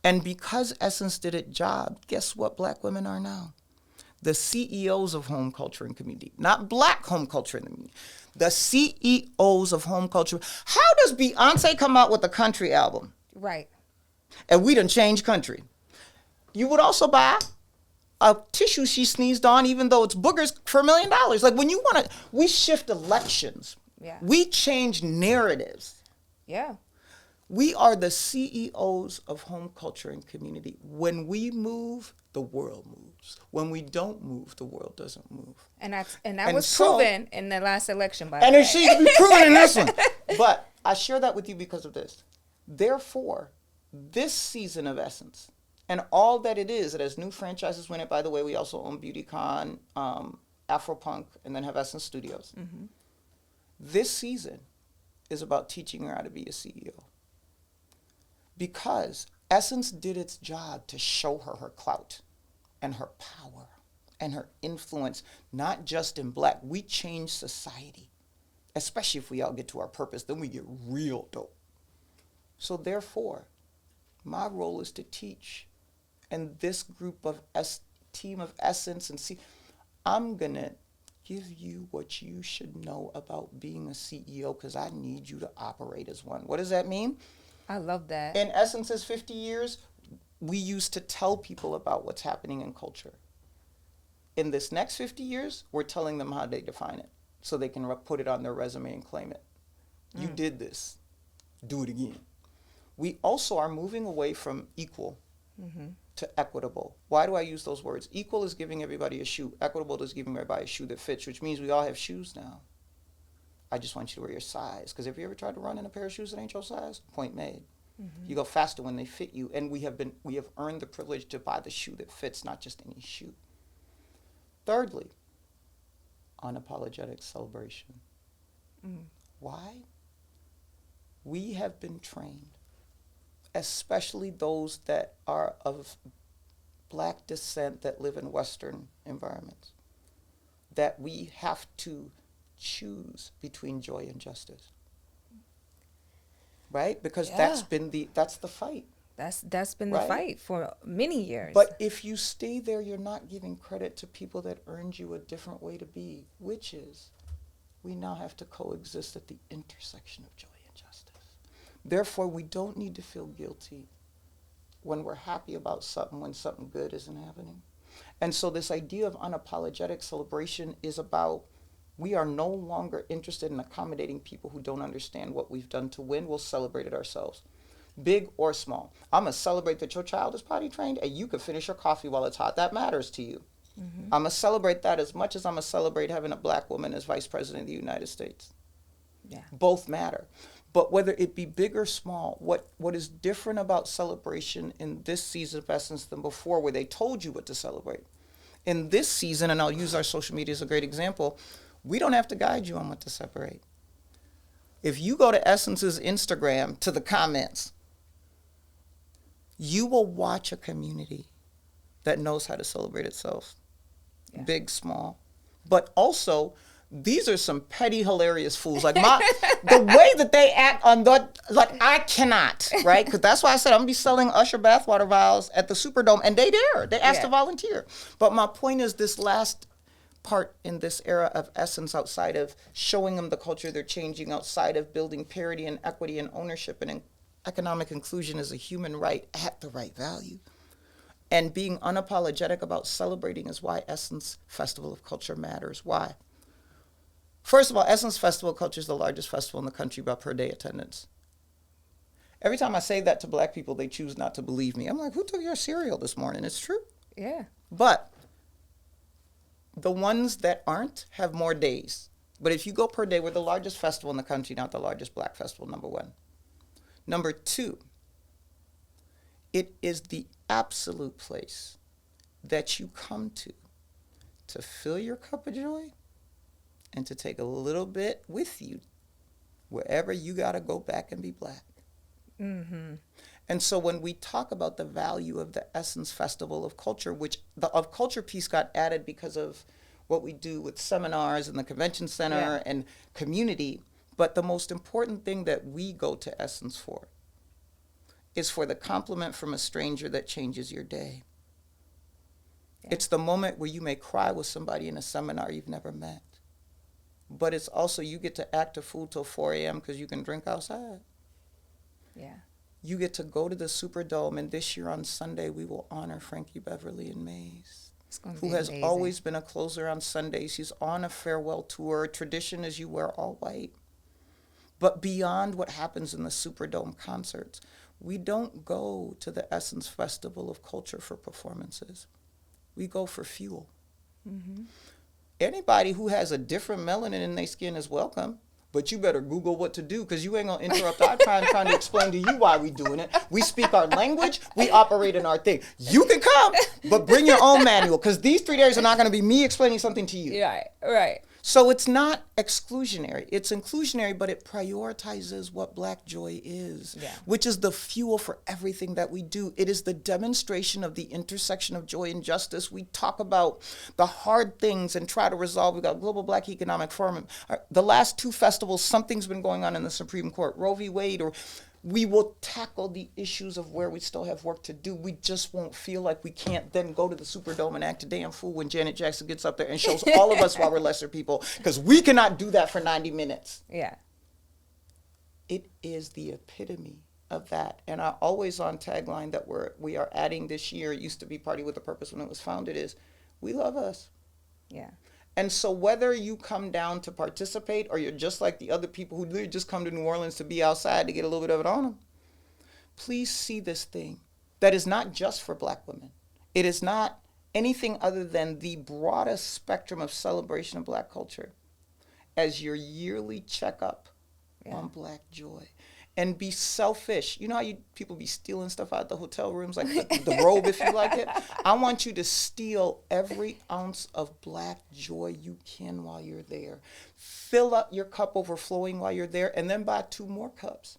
And because Essence did its job, guess what Black women are now? The CEOs of home culture and community, not Black home culture and community, the CEOs of home culture. How does Beyonce come out with a country album? Right. And we done changed country. You would also buy a tissue she sneezed on, even though it's boogers, for $1 million. Like when you want to, we shift elections. Yeah. We change narratives. Yeah. We are the CEOs of home culture and community. When we move, the world moves. When we don't move, the world doesn't move. And that was proven in the last election, by the way. And it should be proven in this one. But I share that with you because of this. Therefore, this season of Essence, and all that it is, it has new franchises win it. By the way, we also own BeautyCon, Afropunk, and then have Essence Studios. This season is about teaching her how to be a CEO. Because Essence did its job to show her her clout and her power and her influence, not just in Black. We change society, especially if we all get to our purpose, then we get real dope. So therefore, my role is to teach. And this group of team of Essence and see, I'm going to give you what you should know about being a CEO because I need you to operate as one. What does that mean? I love that. In Essence's 50 years, we used to tell people about what's happening in culture. In this next 50 years, we're telling them how they define it so they can put it on their resume and claim it. You did this. Do it again. We also are moving away from equal to equitable. Why do I use those words? Equal is giving everybody a shoe. Equitable is giving everybody a shoe that fits, which means we all have shoes now. I just want you to wear your size. Because if you ever tried to run in a pair of shoes that ain't your size, point made. You go faster when they fit you. And we have earned the privilege to buy the shoe that fits, not just any shoe. Thirdly, unapologetic celebration. Why? We have been trained, especially those that are of Black descent that live in Western environments, that we have to choose between joy and justice, right? Because that's the fight. That's been the fight for many years. But if you stay there, you're not giving credit to people that earned you a different way to be, which is we now have to coexist at the intersection of joy and justice. Therefore, we don't need to feel guilty when we're happy about something when something good isn't happening. And so this idea of unapologetic celebration is about we are no longer interested in accommodating people who don't understand what we've done to win. We'll celebrate it ourselves, big or small. I'm going to celebrate that your child is potty trained and you can finish your coffee while it's hot. That matters to you. I'm going to celebrate that as much as I'm going to celebrate having a Black woman as vice president of the United States. Yeah. Both matter. But whether it be big or small, what is different about celebration in this season of Essence than before, where they told you what to celebrate? In this season, and I'll use our social media as a great example, we don't have to guide you on what to separate. If you go to Essence's Instagram to the comments, you will watch a community that knows how to celebrate itself, big, small. But also, these are some petty, hilarious fools. Like the way that they act on I cannot, right? Because that's why I said I'm gonna be selling Usher bathwater vials at the Superdome, and they asked to volunteer. But my point is this last part in this era of Essence, outside of showing them the culture they're changing, outside of building parity and equity and ownership and economic inclusion as a human right at the right value, and being unapologetic about celebrating is why Essence Festival of Culture matters. Why? First of all, Essence Festival of Culture is the largest festival in the country by per day attendance. Every time I say that to Black people, they choose not to believe me. I'm like, who took your cereal this morning? It's true. Yeah. But The ones that aren't have more days. But if you go per day, we're the largest festival in the country, not the largest black festival, number one. Number two, it is the absolute place that you come to fill your cup of joy and to take a little bit with you wherever you got to go back and be black. Mm-hmm. And so when we talk about the value of the Essence Festival of Culture, which the of culture piece got added because of what we do with seminars and the convention center and community, but the most important thing that we go to Essence for is for the compliment from a stranger that changes your day. Yeah. It's the moment where you may cry with somebody in a seminar you've never met. But it's also you get to act a fool till 4 a.m. because you can drink outside. Yeah. You get to go to the Superdome, and this year on Sunday, we will honor Frankie Beverly and Mays, who has always been a closer on Sundays. He's on a farewell tour. Tradition is you wear all white. But beyond what happens in the Superdome concerts, we don't go to the Essence Festival of Culture for performances. We go for fuel. Mm-hmm. Anybody who has a different melanin in their skin is welcome. But you better Google what to do, because you ain't going to interrupt our time trying to explain to you why we doing it. We speak our language. We operate in our thing. You can come, but bring your own manual, because these 3 days are not going to be me explaining something to you. Right, right. So it's not exclusionary. It's inclusionary, but it prioritizes what Black joy is, which is the fuel for everything that we do. It is the demonstration of the intersection of joy and justice. We talk about the hard things and try to resolve. We've got Global Black Economic Forum. The last 2 festivals, something's been going on in the Supreme Court, Roe v. Wade, or we will tackle the issues of where we still have work to do. We just won't feel like we can't then go to the Superdome and act a damn fool when Janet Jackson gets up there and shows all of us why we're lesser people, because we cannot do that for 90 minutes. Yeah. It is the epitome of that. And our always on tagline that we are adding this year, it used to be Party with a Purpose when it was founded, is we love us. Yeah. And so whether you come down to participate or you're just like the other people who literally just come to New Orleans to be outside to get a little bit of it on them, please see this thing that is not just for Black women. It is not anything other than the broadest spectrum of celebration of Black culture as your yearly checkup on Black joy. And be selfish. You know how people be stealing stuff out of the hotel rooms, like the robe, if you like it? I want you to steal every ounce of Black joy you can while you're there. Fill up your cup overflowing while you're there, and then buy 2 more cups.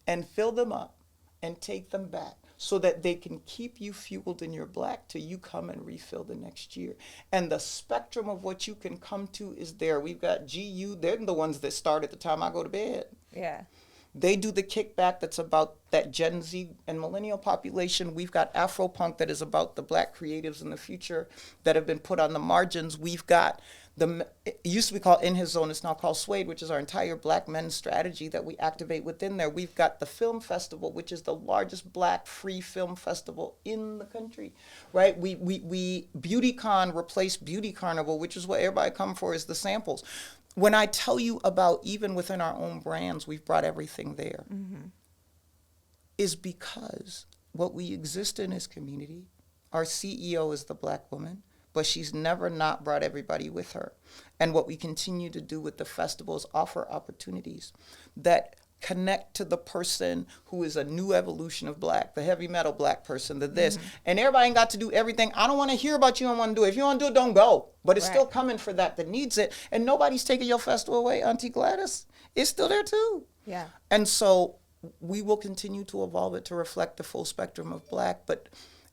And fill them up and take them back so that they can keep you fueled in your Black till you come and refill the next year. And the spectrum of what you can come to is there. We've got GU. They're the ones that start at the time I go to bed. Yeah. They do the kickback that's about that Gen Z and millennial population. We've got Afropunk that is about the Black creatives in the future that have been put on the margins. We've got it used to be called In His Zone, it's now called Suede, which is our entire Black men's strategy that we activate within there. We've got the Film Festival, which is the largest Black free film festival in the country, right? We BeautyCon replaced Beauty Carnival, which is what everybody come for, is the samples. When I tell you about even within our own brands, we've brought everything there, is because what we exist in is community. Our CEO is the Black woman, but she's never not brought everybody with her. And what we continue to do with the festival is offer opportunities that connect to the person who is a new evolution of Black, the heavy metal Black person, the this. And everybody ain't got to do everything. I don't want to hear about you, I don't want to do it. If you want to do it, don't go. But it's still coming for that needs it. And nobody's taking your festival away, Auntie Gladys. It's still there too. Yeah. And so we will continue to evolve it to reflect the full spectrum of Black, but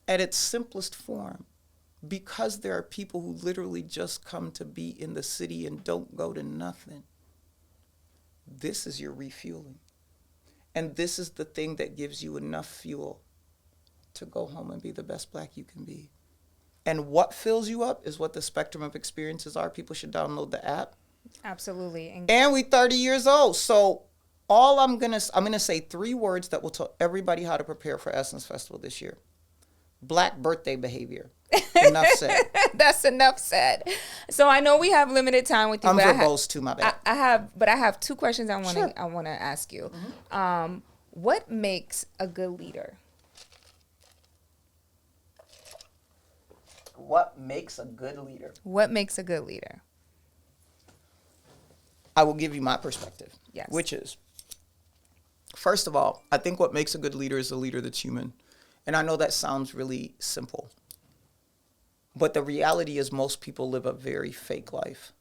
at its simplest form, because there are people who literally just come to be in the city and don't go to nothing. This is your refueling. And this is the thing that gives you enough fuel to go home and be the best Black you can be. And what fills you up is what the spectrum of experiences are. People should download the app. Absolutely. And we 30 years old. So I'm gonna say 3 words that will tell everybody how to prepare for Essence Festival this year. Black birthday behavior. Enough said. That's enough said. So I know we have limited time with you. I'm verbose too, my bad. I have 2 questions I want to ask you. What makes a good leader? what makes a good leader? What makes a good leader? I will give you my perspective. Yes. Which is, first of all, I think what makes a good leader is a leader that's human. And I know that sounds really simple. But the reality is most people live a very fake life,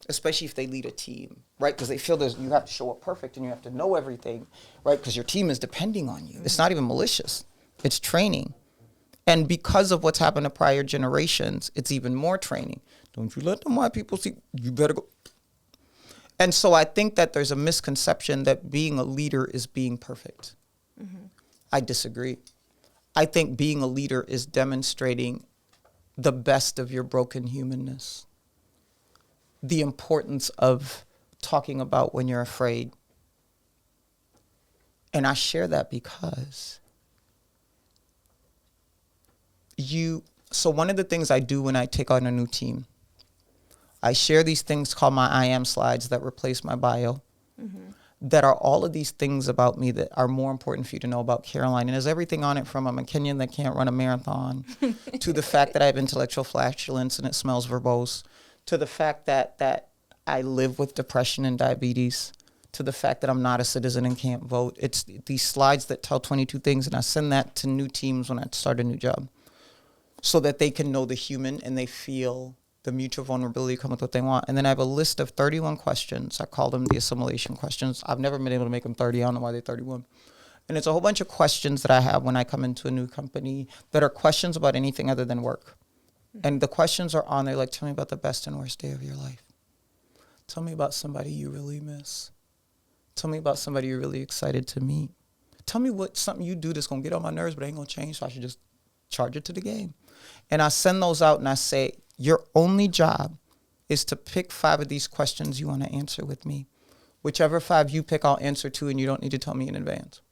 especially if they lead a team, right? Because they feel you have to show up perfect and you have to know everything, right? Because your team is depending on you. It's not even malicious. It's training. And because of what's happened to prior generations, it's even more training. Don't you let them white people see, you better go. And so I think that there's a misconception that being a leader is being perfect. Mm-hmm. I disagree. I think being a leader is demonstrating the best of your broken humanness. The importance of talking about when you're afraid. And I share that because so one of the things I do when I take on a new team, I share these things called my I am slides that replace my bio. Mm-hmm. That are all of these things about me that are more important for you to know about Caroline. And there's everything on it from I'm a Kenyan that can't run a marathon to the fact that I have intellectual flatulence and it smells verbose, to the fact that I live with depression and diabetes, to the fact that I'm not a citizen and can't vote. It's these slides that tell 22 things, and I send that to new teams when I start a new job so that they can know the human and they feel the mutual vulnerability come with what they want. And then I have a list of 31 questions. I call them the assimilation questions. I've never been able to make them 30. I don't know why they're 31. And it's a whole bunch of questions that I have when I come into a new company that are questions about anything other than work. Mm-hmm. And the questions are on there like, tell me about the best and worst day of your life. Tell me about somebody you really miss. Tell me about somebody you're really excited to meet. Tell me what something you do that's going to get on my nerves but ain't going to change, so I should just charge it to the game. And I send those out and I say, your only job is to pick 5 of these questions you want to answer with me. Whichever 5 you pick, I'll answer to, and you don't need to tell me in advance.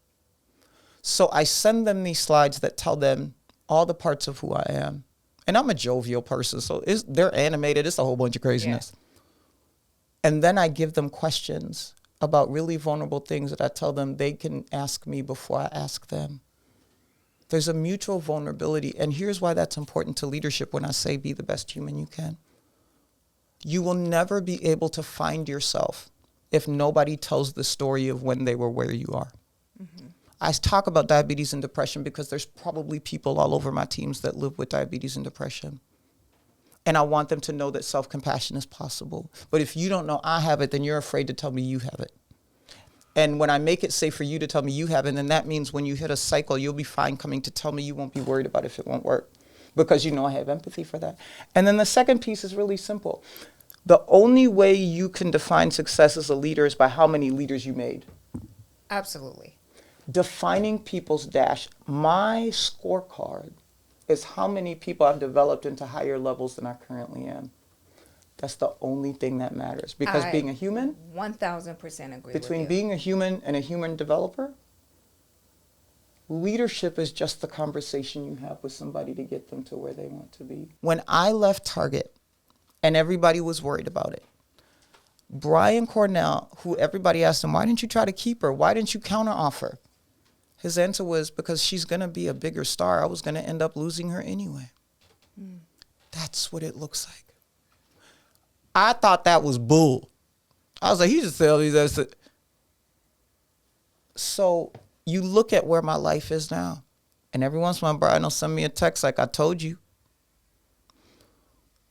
So I send them these slides that tell them all the parts of who I am. And I'm a jovial person, so they're animated. It's a whole bunch of craziness. Yeah. And then I give them questions about really vulnerable things that I tell them they can ask me before I ask them. There's a mutual vulnerability. And here's why that's important to leadership when I say be the best human you can. You will never be able to find yourself if nobody tells the story of when they were where you are. Mm-hmm. I talk about diabetes and depression because there's probably people all over my teams that live with diabetes and depression. And I want them to know that self-compassion is possible. But if you don't know I have it, then you're afraid to tell me you have it. And when I make it safe for you to tell me you have it, then that means when you hit a cycle, you'll be fine coming to tell me. You won't be worried about if it won't work because you know I have empathy for that. And then the second piece is really simple. The only way you can define success as a leader is by how many leaders you made. Absolutely. Defining people's dash. My scorecard is how many people I've developed into higher levels than I currently am. That's the only thing that matters. Because being a human, 1000% agree between with you. being a human and a human developer, leadership is just the conversation you have with somebody to get them to where they want to be. When I left Target, and everybody was worried about it, Brian Cornell, who everybody asked him, why didn't you try to keep her? Why didn't you counteroffer? His answer was, because she's going to be a bigger star. I was going to end up losing her anyway. Mm. That's what it looks like. I thought that was bull. I was like, he just said these assets. So you look at where my life is now, and every once in a while, Brian will send me a text like, I told you.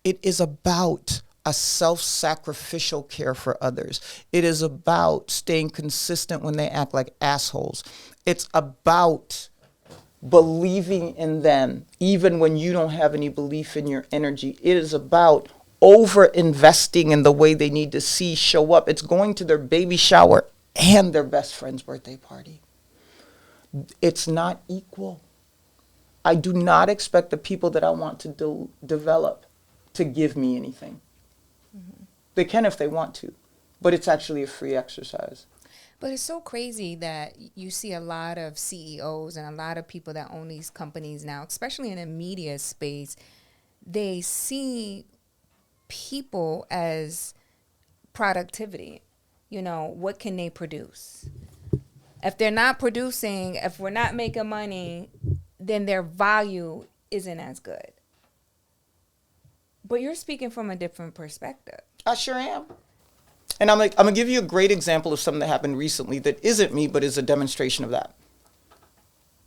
It is about a self-sacrificial care for others. It is about staying consistent when they act like assholes. It's about believing in them, even when you don't have any belief in your energy. It is about over-investing in the way they need to show up. It's going to their baby shower and their best friend's birthday party. It's not equal. I do not expect the people that I want to develop to give me anything. Mm-hmm. They can if they want to, but it's actually a free exercise. But it's so crazy that you see a lot of CEOs and a lot of people that own these companies now, especially in the media space, they see people as productivity. You know, what can they produce? If they're not producing, if we're not making money, then their value isn't as good. But you're speaking from a different perspective. I sure am. And I'm going to give you a great example of something that happened recently that isn't me, but is a demonstration of that.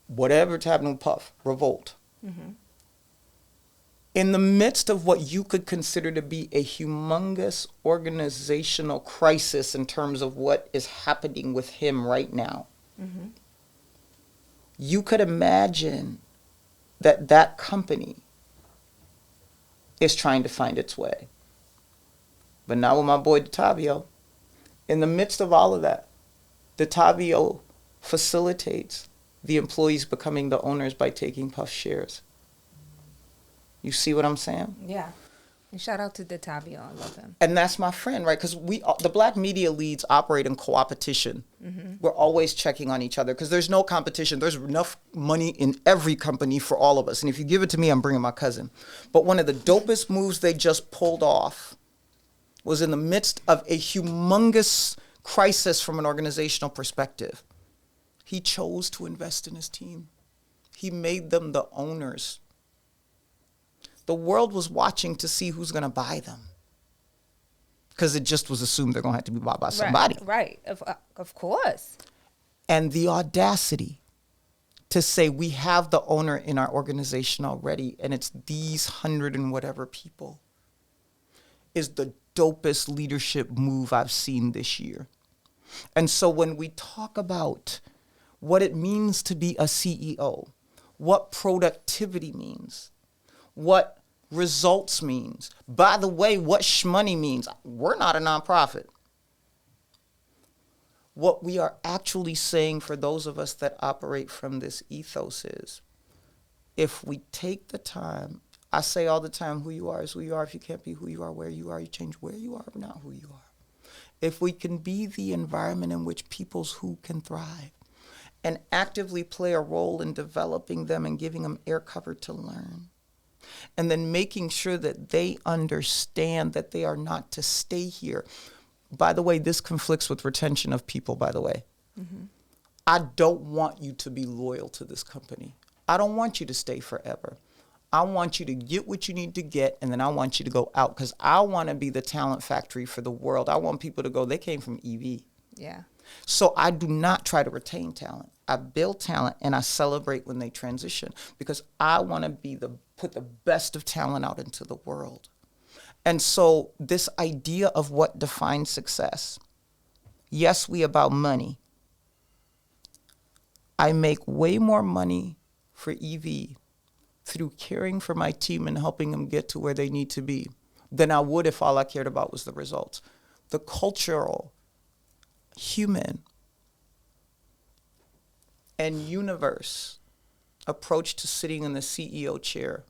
Whatever's happening with Puff, Revolt. Mm-hmm. In the midst of what you could consider to be a humongous organizational crisis in terms of what is happening with him right now, mm-hmm. you could imagine that that company is trying to find its way. But not with my boy DeTavio. In the midst of all of that, DeTavio facilitates the employees becoming the owners by taking Puff shares. You see what I'm saying? Yeah. And shout out to DeTavio. I love him. And that's my friend, right? Because the black media leads operate in co-opetition. Mm-hmm. We're always checking on each other because there's no competition. There's enough money in every company for all of us. And if you give it to me, I'm bringing my cousin. But one of the dopest moves they just pulled off was in the midst of a humongous crisis from an organizational perspective. He chose to invest in his team. He made them the owners. The world was watching to see who's going to buy them. Because it just was assumed they're going to have to be bought by somebody. Right. Of course. And the audacity to say we have the owner in our organization already, and it's these 100 and whatever people, is the dopest leadership move I've seen this year. And so when we talk about what it means to be a CEO, what productivity means, what results means. By the way, what shmoney means. We're not a nonprofit. What we are actually saying for those of us that operate from this ethos is, if we take the time, I say all the time, who you are is who you are. If you can't be who you are, where you are, you change where you are, not who you are. If we can be the environment in which people's who can thrive and actively play a role in developing them and giving them air cover to learn, and then making sure that they understand that they are not to stay here. By the way, this conflicts with retention of people, by the way. Mm-hmm. I don't want you to be loyal to this company. I don't want you to stay forever. I want you to get what you need to get, and then I want you to go out because I want to be the talent factory for the world. I want people to go, they came from EV. Yeah. So I do not try to retain talent. I build talent and I celebrate when they transition because I want to put the best of talent out into the world. And so this idea of what defines success, yes, we about money. I make way more money for EV through caring for my team and helping them get to where they need to be than I would if all I cared about was the results. The cultural, human, and universe approach to sitting in the CEO chair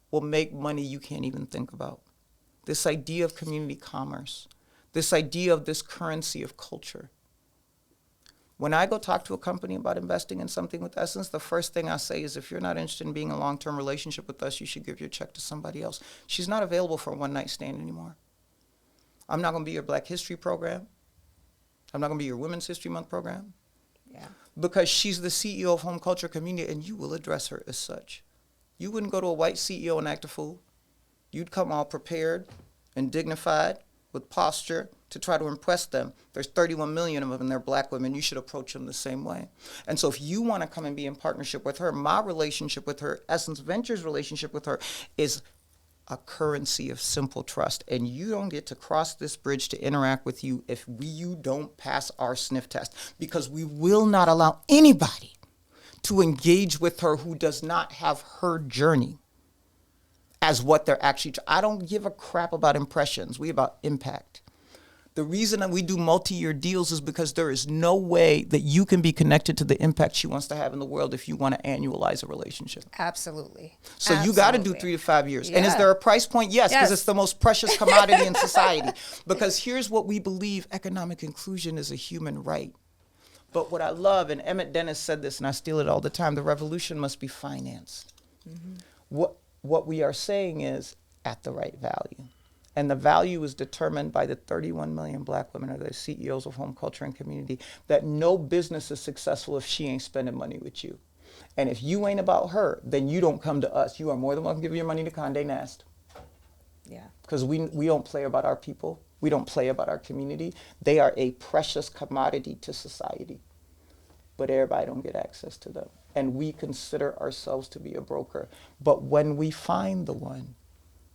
will make money you can't even think about. This idea of community commerce, this idea of this currency of culture. When I go talk to a company about investing in something with Essence, the first thing I say is if you're not interested in being in a long-term relationship with us, you should give your check to somebody else. She's not available for a one-night stand anymore. I'm not going to be your Black History program. I'm not going to be your Women's History Month program. Yeah. Because she's the CEO of Home Culture Community, and you will address her as such. You wouldn't go to a white CEO and act a fool. You'd come all prepared and dignified with posture to try to impress them. There's 31 million of them, and they're Black women. You should approach them the same way. And so if you want to come and be in partnership with her, my relationship with her, Essence Ventures' relationship with her, is a currency of simple trust. And you don't get to cross this bridge to interact with you if you don't pass our sniff test, because we will not allow anybody to engage with her who does not have her journey as what they're actually. I don't give a crap about impressions. We about impact. The reason that we do multi-year deals is because there is no way that you can be connected to the impact she wants to have in the world if you want to annualize a relationship. Absolutely. So you got to do 3 to 5 years. Yeah. And is there a price point? Yes, because it's the most precious commodity in society. Because here's what we believe: economic inclusion is a human right. But what I love, and Emmett Dennis said this, and I steal it all the time, the revolution must be financed. Mm-hmm. What we are saying is at the right value. And the value is determined by the 31 million Black women, or the CEOs of Home Culture and Community, that no business is successful if she ain't spending money with you. And if you ain't about her, then you don't come to us. You are more than welcome to give your money to Condé Nast. Yeah. Because we don't play about our people. We don't play about our community. They are a precious commodity to society. But everybody don't get access to them. And we consider ourselves to be a broker. But when we find the one,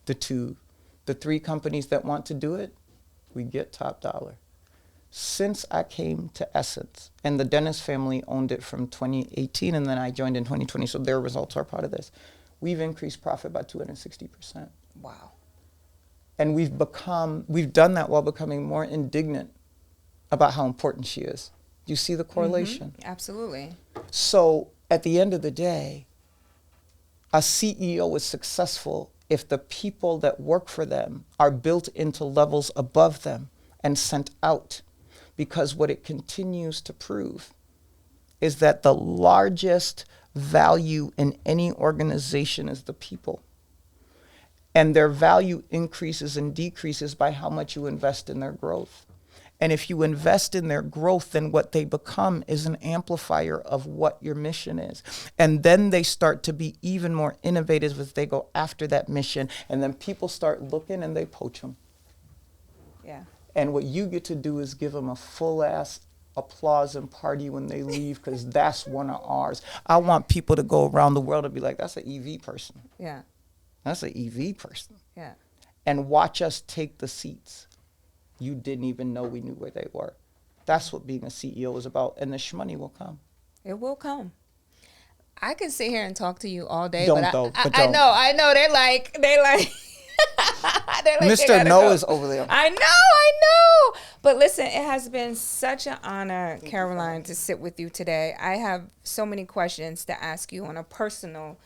the two, the three companies that want to do it, we get top dollar. Since I came to Essence, and the Dennis family owned it from 2018, and then I joined in 2020, so their results are part of this, we've increased profit by 260%. Wow. And we've done that while becoming more indignant about how important she is. You see the correlation? Mm-hmm. Absolutely. So at the end of the day, a CEO is successful if the people that work for them are built into levels above them and sent out. Because what it continues to prove is that the largest value in any organization is the people. And their value increases and decreases by how much you invest in their growth. And if you invest in their growth, then what they become is an amplifier of what your mission is. And then they start to be even more innovative as they go after that mission. And then people start looking and they poach them. Yeah. And what you get to do is give them a full-ass applause and party when they leave, because that's one of ours. I want people to go around the world and be like, that's an EV person. Yeah. That's an EV person. Yeah. And watch us take the seats you didn't even know we knew where they were. That's what being a CEO is about, and the shmoney will come. It will come. I can sit here and talk to you all day, Don't. I know. They're like Mr. No is over there. I know. But listen, it has been such an honor, Caroline, to sit with you today. I have so many questions to ask you on a personal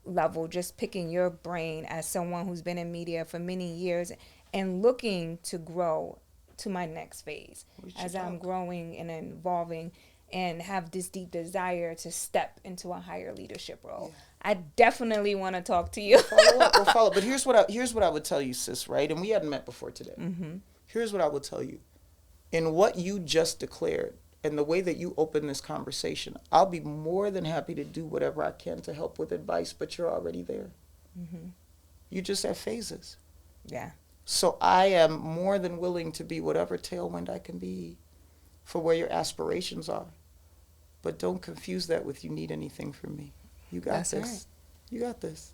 level, just picking your brain as someone who's been in media for many years and looking to grow to my next phase as I'm growing and evolving and have this deep desire to step into a higher leadership role. Yeah. I definitely want to talk to you. We'll follow. But here's what I would tell you, sis, right? And we hadn't met before today. Mm-hmm. Here's what I would tell you. In what you just declared and the way that you open this conversation, I'll be more than happy to do whatever I can to help with advice, but you're already there. Mm-hmm. You just have phases. Yeah. So I am more than willing to be whatever tailwind I can be for where your aspirations are. But don't confuse that with you need anything from me. You got this. Right. You got this.